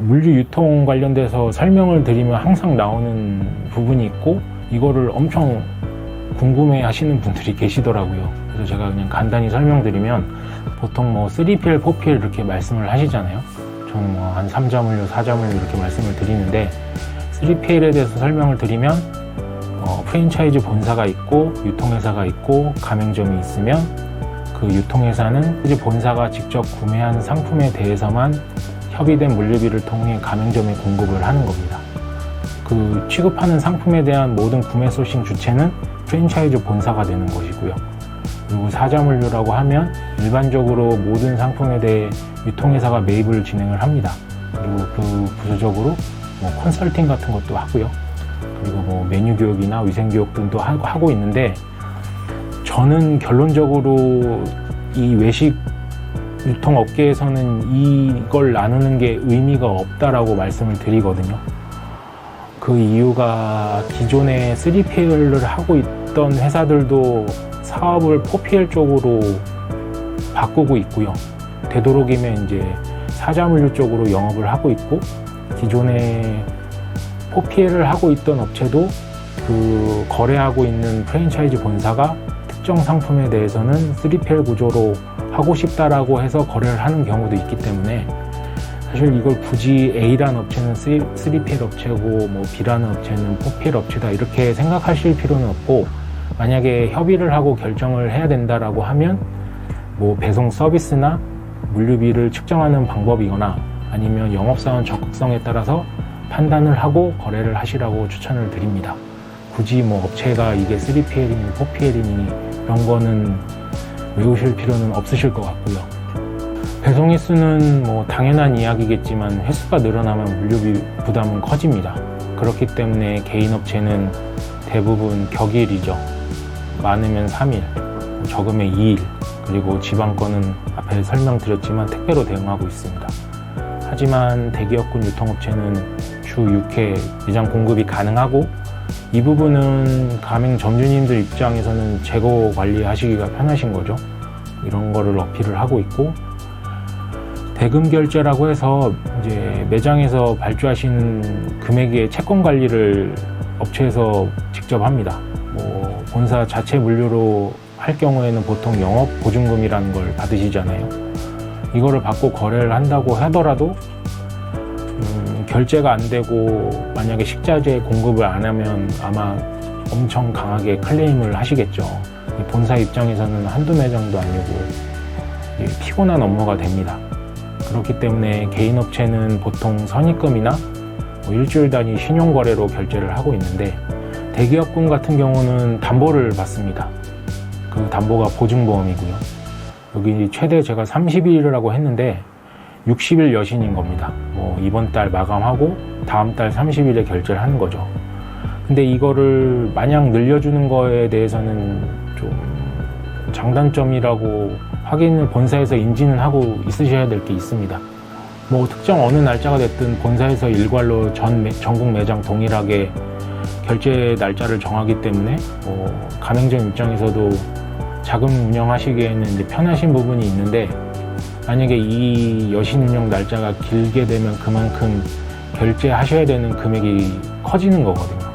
물류 유통 관련돼서 설명을 드리면 항상 나오는 부분이 있고 이거를 엄청 궁금해 하시는 분들이 계시더라고요. 그래서 제가 그냥 간단히 설명드리면 보통 뭐 3PL, 4PL 이렇게 말씀을 하시잖아요. 저는 뭐 한 3점을 4점을 이렇게 말씀을 드리는데 3PL에 대해서 설명을 드리면 프랜차이즈 본사가 있고 유통회사가 있고 가맹점이 있으면 그 유통회사는 이제 본사가 직접 구매한 상품에 대해서만 협의된 물류비를 통해 가맹점에 공급을 하는 겁니다. 그 취급하는 상품에 대한 모든 구매 소싱 주체는 프랜차이즈 본사가 되는 것이고요. 그리고 4자 물류라고 하면 일반적으로 모든 상품에 대해 유통회사가 매입을 진행을 합니다. 그리고 그 부수적으로 뭐 컨설팅 같은 것도 하고요. 그리고 뭐 메뉴 교육이나 위생 교육 등도 하고 있는데 저는 결론적으로 이 외식 유통업계에서는 이걸 나누는 게 의미가 없다라고 말씀을 드리거든요. 그 이유가 기존에 3PL을 하고 있던 회사들도 사업을 4PL 쪽으로 바꾸고 있고요. 되도록이면 이제 4자 물류 쪽으로 영업을 하고 있고 기존에 4PL을 하고 있던 업체도 그 거래하고 있는 프랜차이즈 본사가 특정 상품에 대해서는 3PL 구조로 하고 싶다라고 해서 거래를 하는 경우도 있기 때문에 사실 이걸 굳이 A라는 업체는 3PL 업체고 뭐 B라는 업체는 4PL 업체다 이렇게 생각하실 필요는 없고 만약에 협의를 하고 결정을 해야 된다라고 하면 뭐 배송 서비스나 물류비를 측정하는 방법이거나 아니면 영업사원 적극성에 따라서 판단을 하고 거래를 하시라고 추천을 드립니다. 굳이 뭐 업체가 이게 3PL이니 4PL이니 이런 거는 외우실 필요는 없으실 것 같고요. 배송 횟수는 뭐 당연한 이야기겠지만 횟수가 늘어나면 물류비 부담은 커집니다. 그렇기 때문에 개인 업체는 대부분 격일이죠. 많으면 3일, 적으면 2일, 그리고 지방권은 앞에 설명드렸지만 택배로 대응하고 있습니다. 하지만 대기업군 유통업체는 주 6회 매장 공급이 가능하고 이 부분은 가맹 점주님들 입장에서는 재고 관리하시기가 편하신 거죠. 이런 거를 어필을 하고 있고 대금 결제라고 해서 이제 매장에서 발주하시는 금액의 채권 관리를 업체에서 직접 합니다. 뭐 본사 자체 물류로 할 경우에는 보통 영업 보증금이라는 걸 받으시잖아요. 이거를 받고 거래를 한다고 하더라도 결제가 안 되고 만약에 식자재 공급을 안 하면 아마 엄청 강하게 클레임을 하시겠죠. 본사 입장에서는 한두 매장도 아니고 피곤한 업무가 됩니다. 그렇기 때문에 개인 업체는 보통 선입금이나 뭐 일주일 단위 신용거래로 결제를 하고 있는데 대기업군 같은 경우는 담보를 받습니다. 그 담보가 보증보험이고요. 여기 최대 제가 30일이라고 했는데 60일 여신인 겁니다. 뭐 이번 달 마감하고 다음 달 30일에 결제를 하는 거죠. 근데 이거를 마냥 늘려주는 거에 대해서는 좀 장단점이라고 확인을 본사에서 인지는 하고 있으셔야 될 게 있습니다. 뭐 특정 어느 날짜가 됐든 본사에서 일괄로 전국 매장 동일하게 결제 날짜를 정하기 때문에 가맹점 입장에서도 자금 운영하시기에는 이제 편하신 부분이 있는데 만약에 이 여신 운영 날짜가 길게 되면 그만큼 결제하셔야 되는 금액이 커지는 거거든요.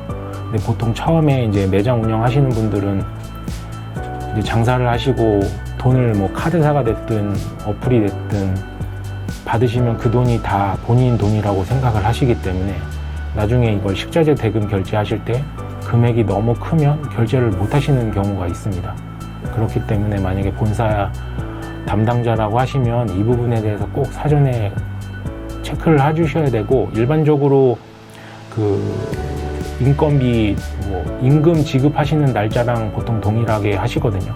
근데 보통 처음에 이제 매장 운영하시는 분들은 이제 장사를 하시고 돈을 뭐 카드사가 됐든 어플이 됐든 받으시면 그 돈이 다 본인 돈이라고 생각을 하시기 때문에 나중에 이걸 식자재 대금 결제하실 때 금액이 너무 크면 결제를 못 하시는 경우가 있습니다. 그렇기 때문에 만약에 본사 담당자라고 하시면 이 부분에 대해서 꼭 사전에 체크를 해주셔야 되고 일반적으로 그 인건비 뭐 임금 지급하시는 날짜랑 보통 동일하게 하시거든요.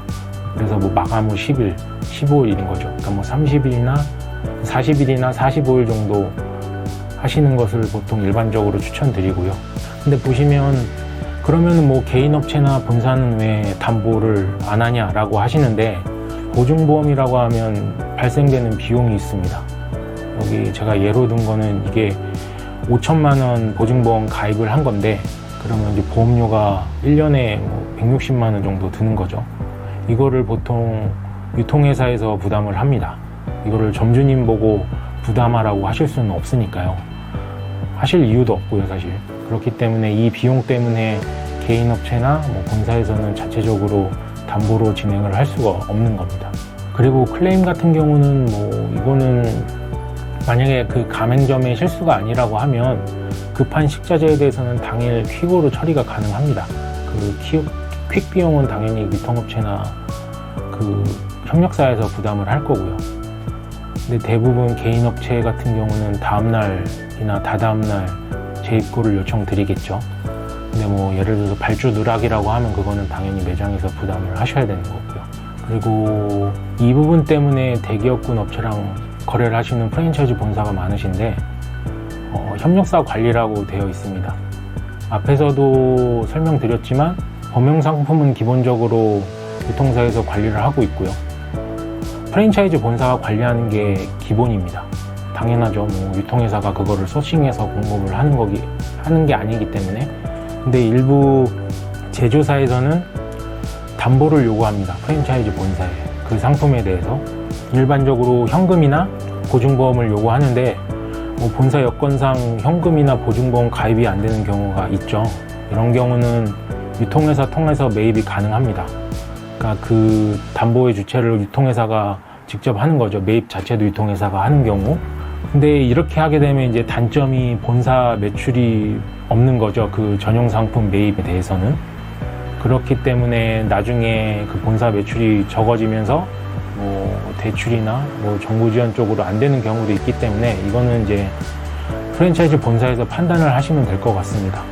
그래서 뭐 마감 후 10일, 15일인 거죠. 그러니까 뭐 30일이나 40일이나 45일 정도 하시는 것을 보통 일반적으로 추천드리고요. 근데 보시면 그러면은 뭐 개인 업체나 본사는 왜 담보를 안 하냐라고 하시는데 보증보험이라고 하면 발생되는 비용이 있습니다. 여기 제가 예로 든 거는 이게 5천만 원 보증보험 가입을 한 건데 그러면 이제 보험료가 1년에 뭐 160만 원 정도 드는 거죠. 이거를 보통 유통회사에서 부담을 합니다. 이거를 점주님 보고 부담하라고 하실 수는 없으니까요. 하실 이유도 없고요, 사실. 그렇기 때문에 이 비용 때문에 개인 업체나 뭐 본사에서는 자체적으로 담보로 진행을 할 수가 없는 겁니다. 그리고 클레임 같은 경우는 뭐 이거는 만약에 그 가맹점의 실수가 아니라고 하면 급한 식자재에 대해서는 당일 퀵으로 처리가 가능합니다. 그 퀵 비용은 당연히 유통업체나 그 협력사에서 부담을 할 거고요. 근데 대부분 개인 업체 같은 경우는 다음날이나 다다음날 재입고를 요청드리겠죠. 근데 뭐 예를 들어서 발주 누락이라고 하면 그거는 당연히 매장에서 부담을 하셔야 되는 거고요. 그리고 이 부분 때문에 대기업군 업체랑 거래를 하시는 프랜차이즈 본사가 많으신데 협력사 관리라고 되어 있습니다. 앞에서도 설명드렸지만 범용상품은 기본적으로 유통사에서 관리를 하고 있고요. 프랜차이즈 본사가 관리하는 게 기본입니다. 당연하죠. 뭐 유통회사가 그거를 소싱해서 공급을 하는 게 아니기 때문에. 근데 일부 제조사에서는 담보를 요구합니다. 프랜차이즈 본사에 그 상품에 대해서 일반적으로 현금이나 보증보험을 요구하는데 뭐 본사 여건상 현금이나 보증보험 가입이 안 되는 경우가 있죠. 이런 경우는 유통회사 통해서 매입이 가능합니다. 그러니까 그 담보의 주체를 유통회사가 직접 하는 거죠. 매입 자체도 유통회사가 하는 경우. 근데 이렇게 하게 되면 이제 단점이 본사 매출이 없는 거죠. 그 전용 상품 매입에 대해서는. 그렇기 때문에 나중에 그 본사 매출이 적어지면서 뭐 대출이나 뭐 정부 지원 쪽으로 안 되는 경우도 있기 때문에 이거는 이제 프랜차이즈 본사에서 판단을 하시면 될 것 같습니다.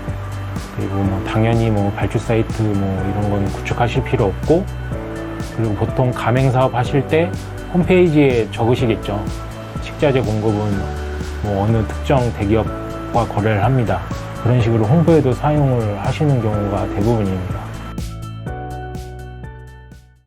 그리고 뭐 당연히 뭐 발주 사이트 뭐 이런 건 구축하실 필요 없고, 그리고 보통 가맹 사업 하실 때 홈페이지에 적으시겠죠. 식자재 공급은 뭐 어느 특정 대기업과 거래를 합니다. 그런 식으로 홍보에도 사용을 하시는 경우가 대부분입니다.